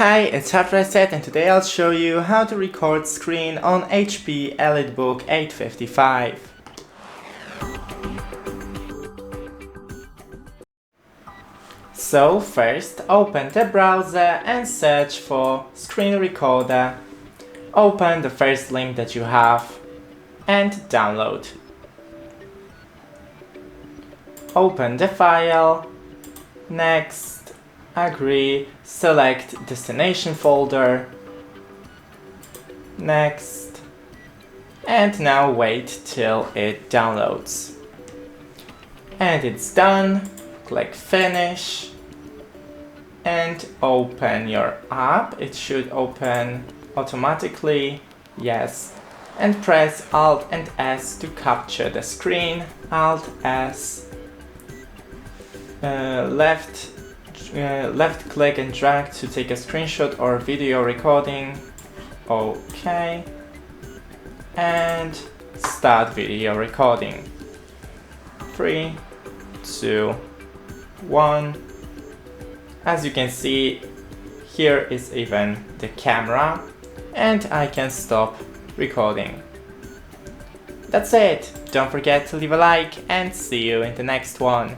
Hi, it's HardReset and today I'll show you how to record screen on HP ELITEBOOK 855. So first open the browser and search for screen recorder. Open the first link that you have and download. Open the file. Next, agree, select destination folder. Next, and now wait till it downloads. And it's done. Click finish and open your app. It should open automatically. Yes. And press ALT and S to capture the screen. ALT S. Left click and drag to take a screenshot or video recording. OK. And start video recording. 3, 2, 1. As you can see, here is even the camera, and I can stop recording. That's it. Don't forget to leave a like and see you in the next one.